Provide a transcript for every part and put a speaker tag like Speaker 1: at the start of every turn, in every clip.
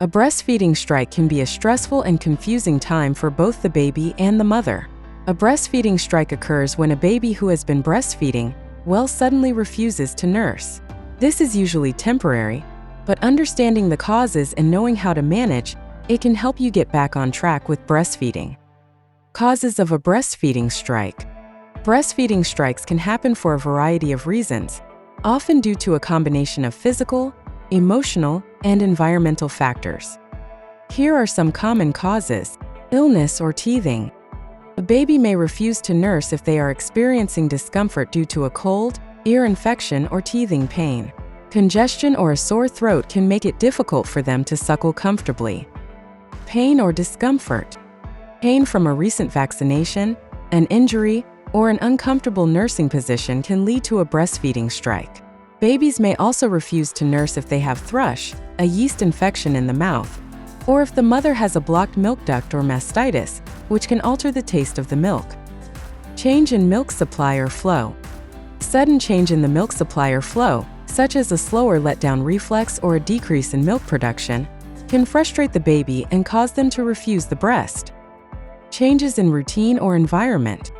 Speaker 1: A breastfeeding strike can be a stressful and confusing time for both the baby and the mother. A breastfeeding strike occurs when a baby who has been breastfeeding suddenly refuses to nurse. This is usually temporary, but understanding the causes and knowing how to manage it can help you get back on track with breastfeeding. Causes of a breastfeeding strike. Breastfeeding strikes can happen for a variety of reasons, often due to a combination of physical, emotional, and environmental factors. Here are some common causes: illness or teething. A baby may refuse to nurse if they are experiencing discomfort due to a cold, ear infection, or teething pain. Congestion or a sore throat can make it difficult for them to suckle comfortably. Pain or discomfort. Pain from a recent vaccination, an injury, or an uncomfortable nursing position can lead to a breastfeeding strike. Babies may also refuse to nurse if they have thrush, a yeast infection in the mouth, or if the mother has a blocked milk duct or mastitis, which can alter the taste of the milk. Change in milk supply or flow. Sudden change in the milk supply or flow, such as a slower letdown reflex or a decrease in milk production, can frustrate the baby and cause them to refuse the breast. Changes in routine or environment.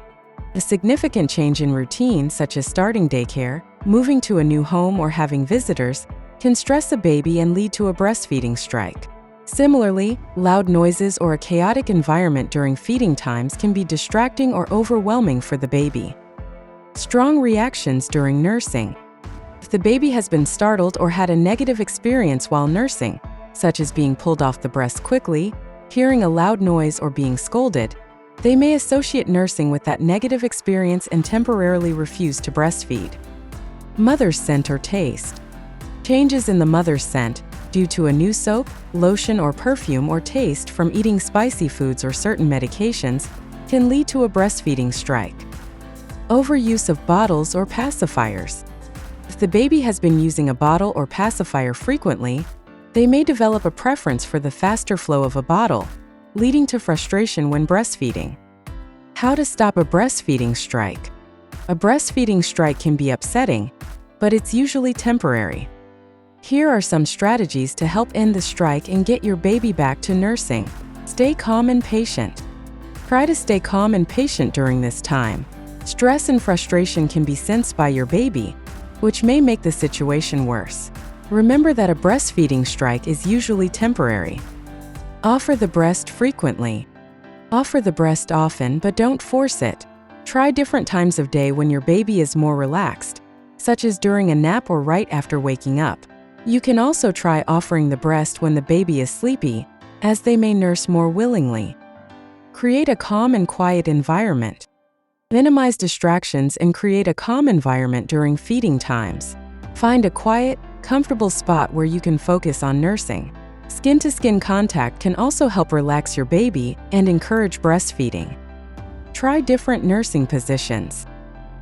Speaker 1: A significant change in routine, such as starting daycare, moving to a new home, or having visitors, can stress a baby and lead to a breastfeeding strike. Similarly, loud noises or a chaotic environment during feeding times can be distracting or overwhelming for the baby. Strong reactions during nursing. If the baby has been startled or had a negative experience while nursing, such as being pulled off the breast quickly, hearing a loud noise, or being scolded, they may associate nursing with that negative experience and temporarily refuse to breastfeed. Mother's scent or taste. Changes in the mother's scent, due to a new soap, lotion, or perfume, or taste from eating spicy foods or certain medications, can lead to a breastfeeding strike. Overuse of bottles or pacifiers. If the baby has been using a bottle or pacifier frequently, they may develop a preference for the faster flow of a bottle, leading to frustration when breastfeeding. How to stop a breastfeeding strike. A breastfeeding strike can be upsetting, but it's usually temporary. Here are some strategies to help end the strike and get your baby back to nursing. Stay calm and patient. Try to stay calm and patient during this time. Stress and frustration can be sensed by your baby, which may make the situation worse. Remember that a breastfeeding strike is usually temporary. Offer the breast frequently. Offer the breast often, but don't force it. Try different times of day when your baby is more relaxed, such as during a nap or right after waking up. You can also try offering the breast when the baby is sleepy, as they may nurse more willingly. Create a calm and quiet environment. Minimize distractions and create a calm environment during feeding times. Find a quiet, comfortable spot where you can focus on nursing. Skin-to-skin contact can also help relax your baby and encourage breastfeeding. Try different nursing positions.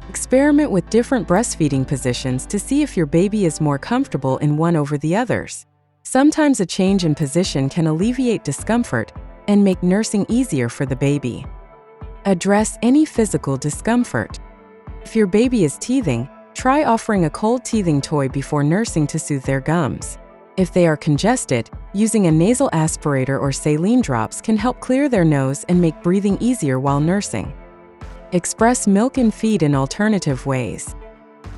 Speaker 1: Experiment with different breastfeeding positions to see if your baby is more comfortable in one over the others. Sometimes a change in position can alleviate discomfort and make nursing easier for the baby. Address any physical discomfort. If your baby is teething, try offering a cold teething toy before nursing to soothe their gums. If they are congested, using a nasal aspirator or saline drops can help clear their nose and make breathing easier while nursing. Express milk and feed in alternative ways.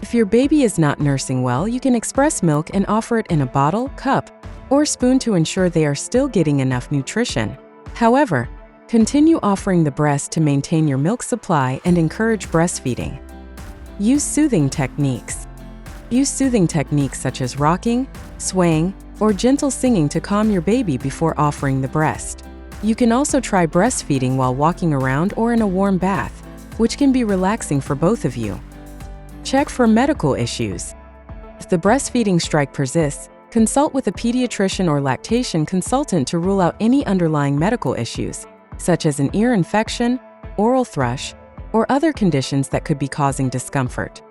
Speaker 1: If your baby is not nursing well, you can express milk and offer it in a bottle, cup, or spoon to ensure they are still getting enough nutrition. However, continue offering the breast to maintain your milk supply and encourage breastfeeding. Use soothing techniques. Use soothing techniques such as rocking, swaying, or gentle singing to calm your baby before offering the breast. You can also try breastfeeding while walking around or in a warm bath, which can be relaxing for both of you. Check for medical issues. If the breastfeeding strike persists, consult with a pediatrician or lactation consultant to rule out any underlying medical issues, such as an ear infection, oral thrush, or other conditions that could be causing discomfort.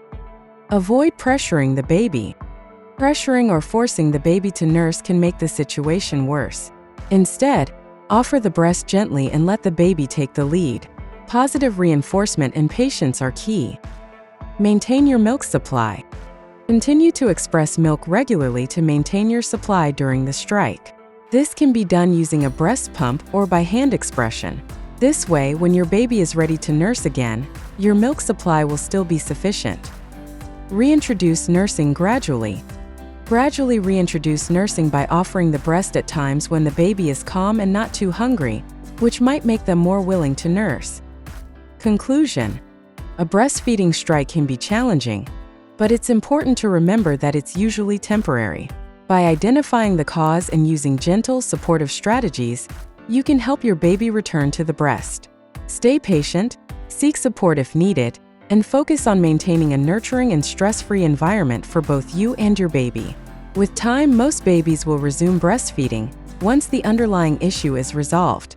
Speaker 1: Avoid pressuring the baby. Pressuring or forcing the baby to nurse can make the situation worse. Instead, offer the breast gently and let the baby take the lead. Positive reinforcement and patience are key. Maintain your milk supply. Continue to express milk regularly to maintain your supply during the strike. This can be done using a breast pump or by hand expression. This way, when your baby is ready to nurse again, your milk supply will still be sufficient. Reintroduce nursing gradually. Gradually reintroduce nursing by offering the breast at times when the baby is calm and not too hungry, which might make them more willing to nurse. Conclusion: a breastfeeding strike can be challenging, but it's important to remember that it's usually temporary. By identifying the cause and using gentle, supportive strategies, you can help your baby return to the breast. Stay patient, seek support if needed, and focus on maintaining a nurturing and stress-free environment for both you and your baby. With time, most babies will resume breastfeeding once the underlying issue is resolved.